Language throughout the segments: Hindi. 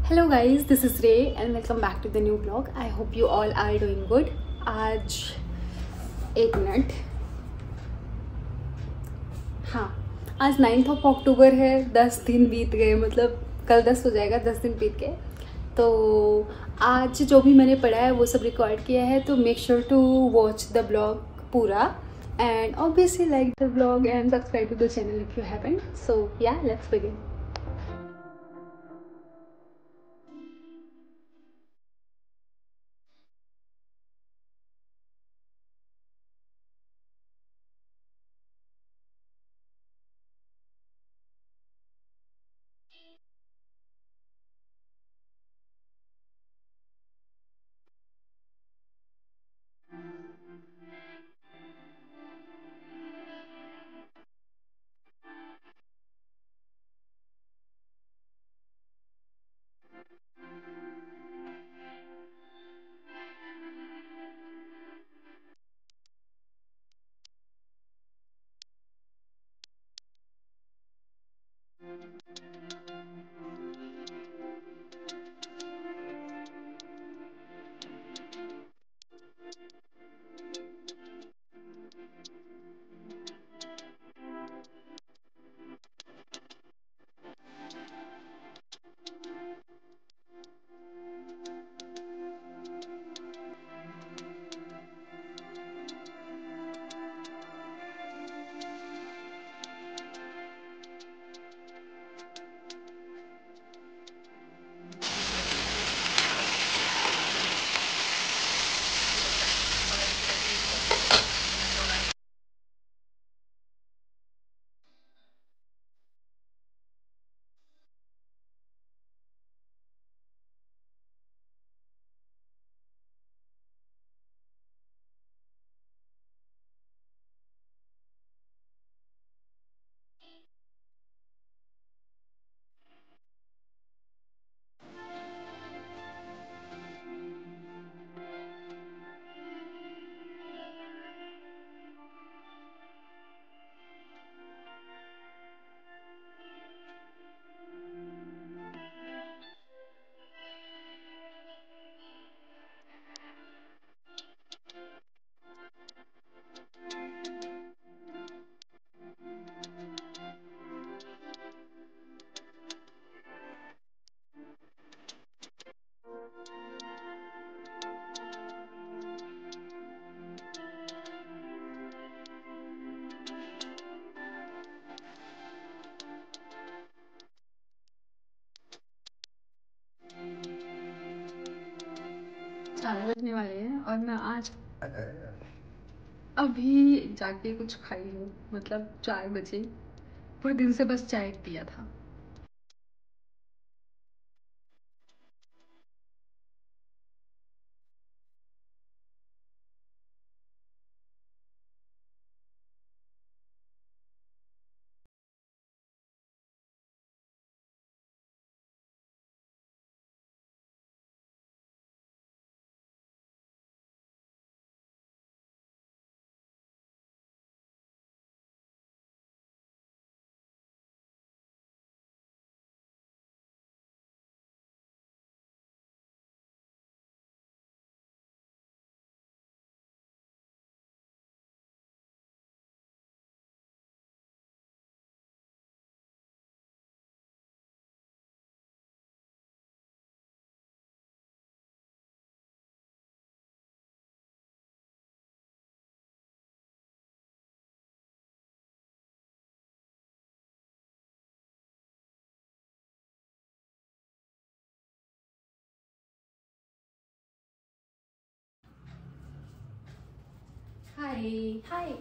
Hello guys, this is Ray and welcome back to the new blog. I hope you all are doing good. आज एक मिनट, हाँ, आज 9th ऑफ अक्टूबर है। 10 दिन बीत गए, मतलब कल 10 हो जाएगा, 10 दिन बीत गए। तो आज जो भी मैंने पढ़ा है वो सब रिकॉर्ड किया है, तो make sure to watch the blog पूरा and obviously like the blog and subscribe to the channel if you haven't. So yeah, let's begin. चार बजने वाले हैं और मैं आज अभी जाके कुछ खाई हूँ, मतलब 4 बजे। पूरे दिन से बस चाय पिया था। हाय हाय।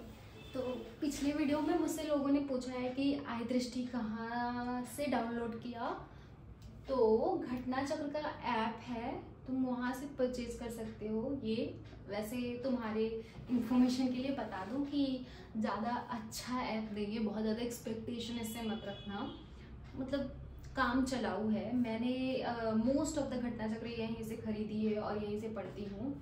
तो पिछले वीडियो में मुझसे लोगों ने पूछा है कि आई दृष्टि कहाँ से डाउनलोड किया। तो घटना चक्र का ऐप है, तुम वहाँ से परचेज कर सकते हो ये। वैसे तुम्हारे इंफॉर्मेशन के लिए बता दूं कि ज़्यादा अच्छा ऐप देंगे, बहुत ज़्यादा एक्सपेक्टेशन इससे मत रखना। मतलब काम चलाऊ है। मैंने मोस्ट ऑफ द घटना चक्र यहीं से खरीदी है और यहीं से पढ़ती हूँ।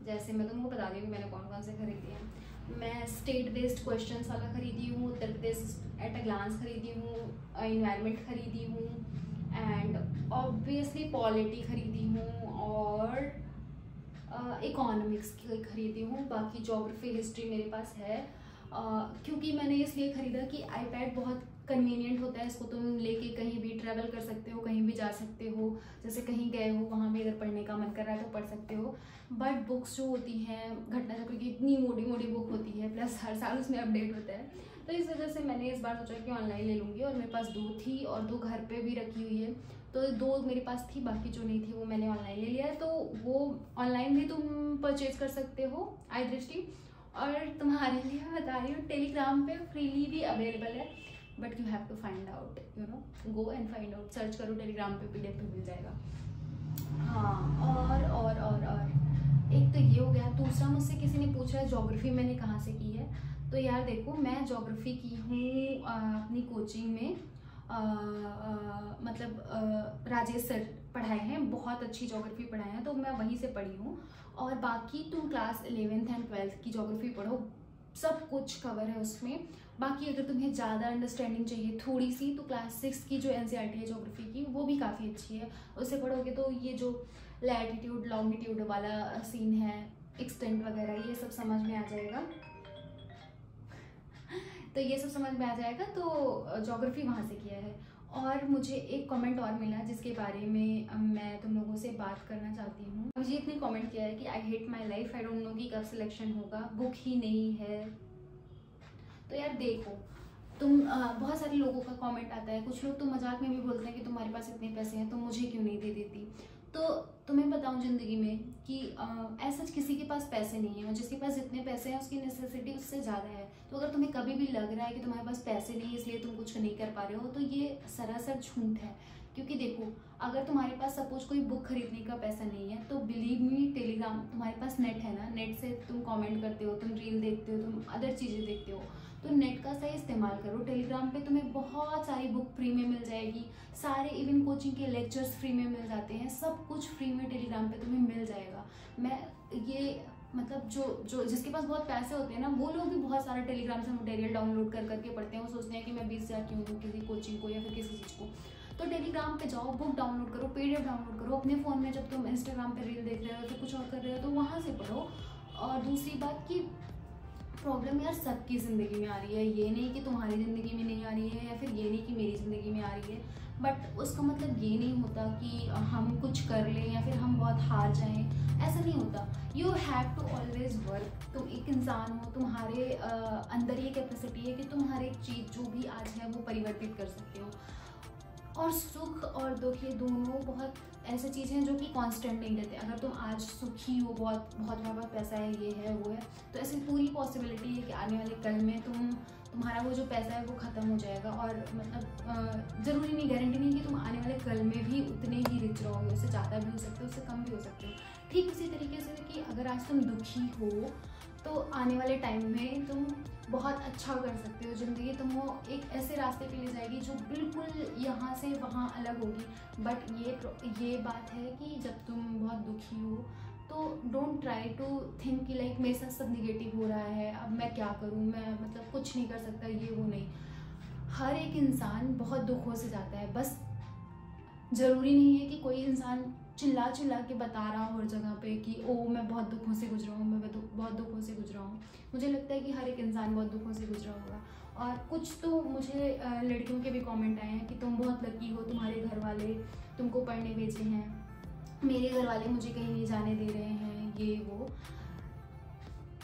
जैसे मैं तुमको बता रही हूँ कि मैंने कौन कौन से खरीदी हैं। मैं स्टेट बेस्ड क्वेश्चंस वाला खरीदी हूँ, Uttar Pradesh at a glance खरीदी हूँ, इन्वायरमेंट खरीदी हूँ, एंड ऑब्वियसली पॉलिटी खरीदी हूँ और इकोनॉमिक्स की खरीदी हूँ। बाकी ज्योग्राफी हिस्ट्री मेरे पास है, क्योंकि मैंने इसलिए ख़रीदा कि आईपैड बहुत कन्वीनियंट होता है, इसको तुम लेके कहीं भी ट्रैवल कर सकते हो, कहीं भी जा सकते हो, जैसे कहीं गए हो वहाँ भी अगर पढ़ने का मन कर रहा है तो पढ़ सकते हो। बट बुक्स जो होती हैं घटना चक्र की इतनी मोटी मोटी बुक होती है, प्लस हर साल उसमें अपडेट होता है, तो इस वजह से मैंने इस बार सोचा कि ऑनलाइन ले लूँगी। और मेरे पास 2 थी और 2 घर पे भी रखी हुई है, तो 2 मेरे पास थी, बाकी जो नहीं थी वो मैंने ऑनलाइन ले लिया है। तो वो ऑनलाइन भी तुम परचेज कर सकते हो आई दृष्टि। और तुम्हारे लिए बता रही हूँ टेलीग्राम पे फ्रीली भी अवेलेबल है, but you have to find out, you know, go and find out, search करो टेलीग्राम पे, PDF पे मिल जाएगा। हाँ, और एक तो ये हो गया। दूसरा, मुझसे किसी ने पूछा है ज्योग्राफी मैंने कहाँ से की है। तो यार देखो, मैं ज्योग्राफी की हूँ अपनी कोचिंग में, मतलब राजेश सर पढ़ाए हैं, बहुत अच्छी ज्योग्राफी पढ़ाए हैं, तो मैं वहीं से पढ़ी हूँ। और बाकी तुम क्लास 11th एंड 12th की ज्योग्राफी पढ़ो, सब कुछ कवर है उसमें। बाकी अगर तुम्हें ज़्यादा अंडरस्टैंडिंग चाहिए थोड़ी सी, तो क्लास 6 की जो NCERT है ज्योग्राफी की, वो भी काफ़ी अच्छी है। उससे पढ़ोगे तो ये जो लैटिट्यूड लॉन्गिट्यूड वाला सीन है, एक्सटेंट वगैरह, ये सब समझ में आ जाएगा। तो ये सब समझ में आ जाएगा। तो ज्योग्राफी वहाँ से किया है। और मुझे एक कमेंट और मिला जिसके बारे में मैं तुम लोगों से बात करना चाहती हूँ। मुझे इतने कमेंट किया है कि I hate my life, I don't know कि कब सिलेक्शन होगा, बुक ही नहीं है। तो यार देखो, तुम बहुत सारे लोगों का कमेंट आता है, कुछ लोग तो मजाक में भी बोलते हैं कि तुम्हारे पास इतने पैसे हैं, तुम मुझे क्यों नहीं दे देती। तो तुम्हें बताऊं ज़िंदगी में कि ऐसा किसी के पास पैसे नहीं है, और जिसके पास जितने पैसे हैं उसकी नेसेसिटी उससे ज़्यादा है। तो अगर तुम्हें कभी भी लग रहा है कि तुम्हारे पास पैसे नहीं है इसलिए तुम कुछ नहीं कर पा रहे हो, तो ये सरासर झूठ है। क्योंकि देखो, अगर तुम्हारे पास सपोज कोई बुक खरीदने का पैसा नहीं है, तो बिलीव मी, टेलीग्राम, तुम्हारे पास नेट है ना, नेट से तुम कमेंट करते हो, तुम रील देखते हो, तुम अदर चीज़ें देखते हो, तो नेट का सही इस्तेमाल करो। टेलीग्राम पे तुम्हें बहुत सारी बुक फ्री में मिल जाएगी, सारे इवन कोचिंग के लेक्चर्स फ्री में मिल जाते हैं, सब कुछ फ्री में टेलीग्राम पे तुम्हें मिल जाएगा। मैं ये मतलब जो जिसके पास बहुत पैसे होते हैं ना, वो लोग भी बहुत सारा टेलीग्राम से मटेरियल डाउनलोड कर करके पढ़ते हैं। वो सोचते हैं कि मैं 20,000 क्यों दूँ किसी कोचिंग को या फिर किसी चीज़ को। तो टेलीग्राम पे जाओ, बुक डाउनलोड करो, PDF डाउनलोड करो अपने फ़ोन में, जब तुम इंस्टाग्राम पे रील देख रहे हो तो कुछ और कर रहे हो तो वहाँ से पढ़ो। और दूसरी बात कि प्रॉब्लम यार सबकी ज़िंदगी में आ रही है, ये नहीं कि तुम्हारी ज़िंदगी में नहीं आ रही है, या फिर ये नहीं कि मेरी ज़िंदगी में आ रही है। बट उसका मतलब ये नहीं होता कि हम कुछ कर लें या फिर हम बहुत हार जाएं, ऐसा नहीं होता। You have to always work. तुम एक इंसान हो, तुम्हारे अंदर ये कैपेसिटी है कि तुम हर एक चीज़ जो भी आज है वो परिवर्तित कर सकते हो। और सुख और दुख ये दोनों बहुत ऐसी चीज़ें हैं जो कि कांस्टेंट नहीं रहते। अगर तुम आज सुखी हो, बहुत तुम्हारे पास पैसा है, ये है वो है, तो ऐसी पूरी पॉसिबिलिटी है कि आने वाले कल में तुम्हारा वो जो पैसा है वो ख़त्म हो जाएगा। और मतलब ज़रूरी नहीं, गारंटी नहीं कि तुम आने वाले कल में भी उतने ही रिच रहोगे, उससे ज़्यादा भी हो सकते हो, उससे कम भी हो सकते हो। ठीक उसी तरीके से कि अगर आज तुम दुखी हो तो आने वाले टाइम में तुम बहुत अच्छा कर सकते हो। ज़िंदगी तुम वो एक ऐसे रास्ते पे ले जाएगी जो बिल्कुल यहाँ से वहाँ अलग होगी। बट ये बात है कि जब तुम बहुत दुखी हो तो डोंट ट्राई टू थिंक कि लाइक मेरे साथ सब निगेटिव हो रहा है, अब मैं क्या करूँ, मैं मतलब कुछ नहीं कर सकता, ये वो नहीं। हर एक इंसान बहुत दुखों से जाता है, बस ज़रूरी नहीं है कि कोई इंसान चिल्ला के बता रहा हूँ हर जगह पे कि ओ मैं बहुत दुखों से गुजरा हूँ, मैं बहुत दुखों से गुजरा हूँ। मुझे लगता है कि हर एक इंसान बहुत दुखों से गुजरा होगा। और कुछ तो मुझे लड़कियों के भी कमेंट आए हैं कि तुम बहुत लकी हो, तुम्हारे घर वाले तुमको पढ़ने भेजे हैं, मेरे घर वाले मुझे कहीं नहीं जाने दे रहे हैं, ये वो।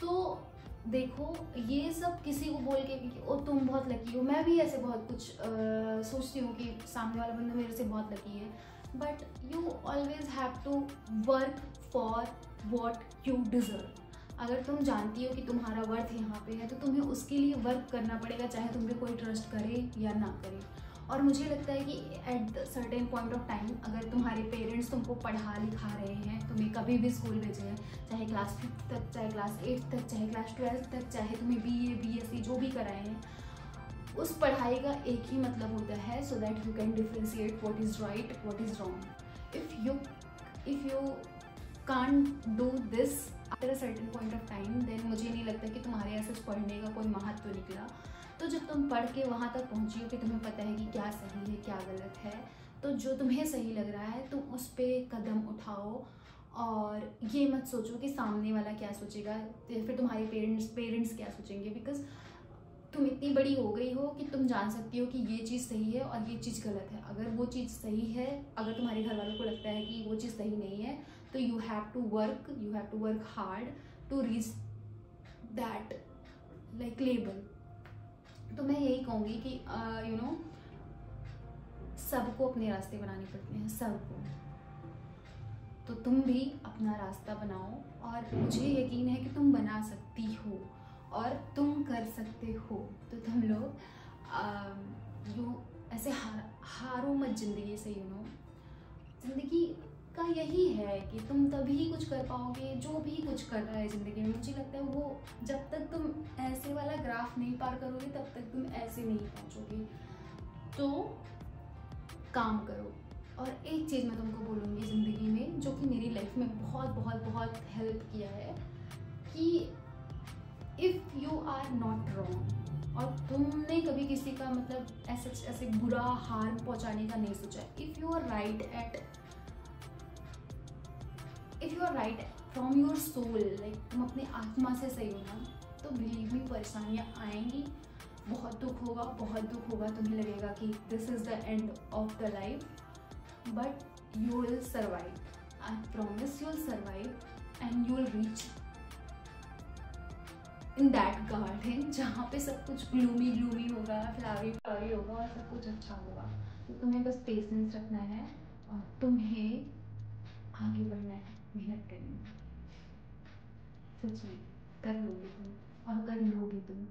तो देखो, ये सब किसी को बोल के कि ओ तुम बहुत लकी हो, मैं भी ऐसे बहुत कुछ सोचती हूँ कि सामने वाला बंदा मेरे से बहुत लकी है। But you always have to work for what you deserve. अगर तुम जानती हो कि तुम्हारा वर्थ यहाँ पे है तो तुम्हें उसके लिए वर्क करना पड़ेगा, चाहे तुम पे कोई ट्रस्ट करे या ना करे। और मुझे लगता है कि at the certain point of time अगर तुम्हारे पेरेंट्स तुमको पढ़ा लिखा रहे हैं, तुम्हें कभी भी स्कूल भेजे हैं, चाहे क्लास 5 तक, चाहे क्लास 8 तक, चाहे क्लास 12 तक, चाहे तुम्हें BA BSc जो भी कराए हैं, उस पढ़ाई का एक ही मतलब होता है, so that you can differentiate what is right what is wrong. If you can't do this after a certain point of time, then मुझे नहीं लगता कि तुम्हारे ऐसे पढ़ने का कोई महत्व निकला। तो जब तुम पढ़ के वहाँ तक पहुँची हो कि तुम्हें पता है कि क्या सही है क्या गलत है, तो जो तुम्हें सही लग रहा है तुम उस पर कदम उठाओ, और ये मत सोचो कि सामने वाला क्या सोचेगा या फिर तुम्हारे पेरेंट्स क्या सोचेंगे, बिकॉज तुम इतनी बड़ी हो गई हो कि तुम जान सकती हो कि ये चीज़ सही है और ये चीज़ गलत है। अगर वो चीज़ सही है, अगर तुम्हारे घर वालों को लगता है कि वो चीज़ सही नहीं है, तो you have to work hard to reach that like लेबल। तो मैं यही कहूँगी कि यू नो सबको अपने रास्ते बनाने पड़ते हैं, सबको। तो तुम भी अपना रास्ता बनाओ और मुझे यकीन है कि तुम बना सकती हो और तुम कर सकते हो। तो तुम लोग यू ऐसे हारो मत ज़िंदगी से। ज़िंदगी का यही है कि तुम तभी कुछ कर पाओगे जो भी कुछ कर रहा है ज़िंदगी में। मुझे लगता है वो जब तक तुम ऐसे वाला ग्राफ नहीं पार करोगे तब तक तुम ऐसे नहीं पहुँचोगे। तो काम करो। और एक चीज़ मैं तुमको बोलूँगी ज़िंदगी में, जो कि मेरी लाइफ में बहुत बहुत बहुत हेल्प किया है, कि if you are not wrong और तुमने कभी किसी का मतलब ऐसे बुरा हार्म पहुँचाने का नहीं सोचा, if you are right from your soul, like तुम अपने आत्मा से सही हो ना, तो बिलीव मी परेशानियाँ आएंगी, बहुत दुख होगा, तुम्हें लगेगा कि this is the end of the life, but you will survive. I promise you will survive and you will reach in that garden जहाँ पे सब कुछ ग्लूमी होगा, फ्लावरी होगा और सब कुछ अच्छा होगा। तो तुम्हें बस पेशेंस रखना है और तुम्हें आगे बढ़ना है, मेहनत करनी है। सच में कर लोगे तुम, और कर लोगे तुम।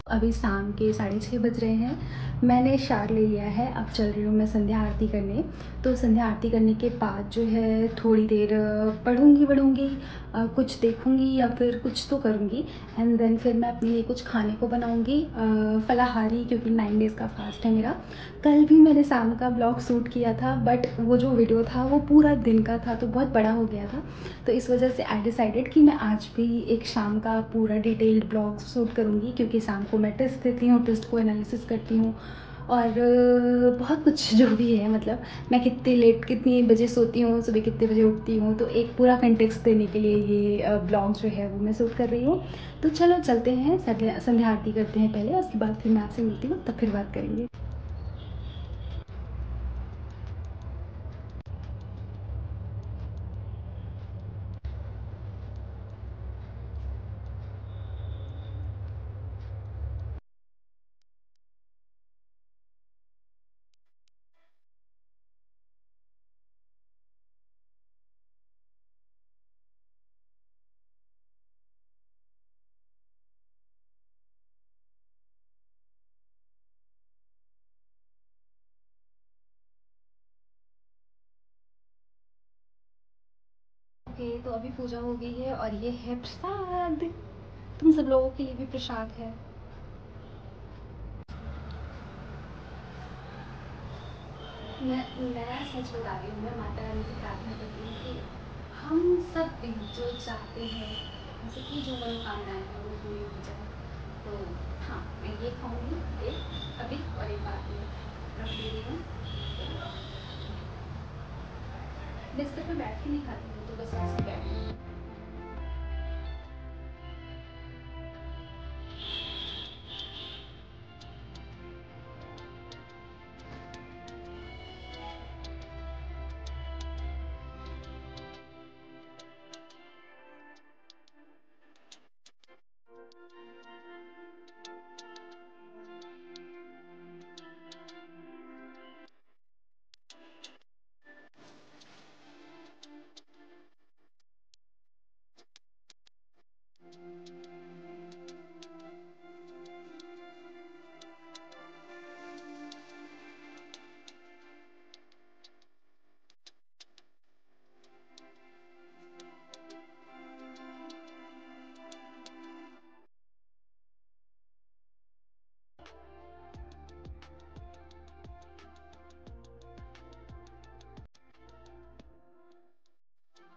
अभी शाम के 6:30 बज रहे हैं। मैंने शार ले लिया है, अब चल रही हूँ मैं संध्या आरती करने। तो संध्या आरती करने के बाद जो है थोड़ी देर पढ़ूँगी, कुछ देखूँगी या फिर कुछ तो करूँगी। एंड देन फिर मैं अपने लिए कुछ खाने को बनाऊँगी, फलाहारी, क्योंकि 9 डेज़ का फास्ट है मेरा। कल भी मैंने शाम का ब्लॉग शूट किया था, बट वो जो वीडियो था वो पूरा दिन का था, तो बहुत बड़ा हो गया था। तो इस वजह से आई डिसाइडेड कि मैं आज भी एक शाम का पूरा डिटेल्ड ब्लॉग शूट करूँगी, क्योंकि शाम को मैं टेस्ट देती हूँ, टेस्ट को एनालिसिस करती हूँ और बहुत कुछ जो भी है, मतलब मैं कितनी बजे सोती हूँ, सुबह कितने बजे उठती हूँ, तो एक पूरा कंटेक्स्ट देने के लिए ये ब्लॉग जो है वो मैं शूट कर रही हूँ। तो चलो चलते हैं, संध्या आरती करते हैं पहले, उसके बाद फिर मैं आपसे मिलती हूँ, तब फिर बात करेंगे। अभी पूजा हो गई है और ये है प्रसाद, तुम सब लोगों के लिए भी प्रसाद है। मैं सच बता रही हूँ, मैं माता रानी से प्रार्थना करती हूँ कि हम सब भी जो चाहते हैं, जैसे कि जो मनोकामनाएं हैं वो पूरी हो जाए। तो हाँ, मैं ये खाऊंगी एक अभी और एक बाद में रख दे रही हूँ। बिस्तर पे बैठ के नहीं खाती हूँ, तो बस ऐसे बैठ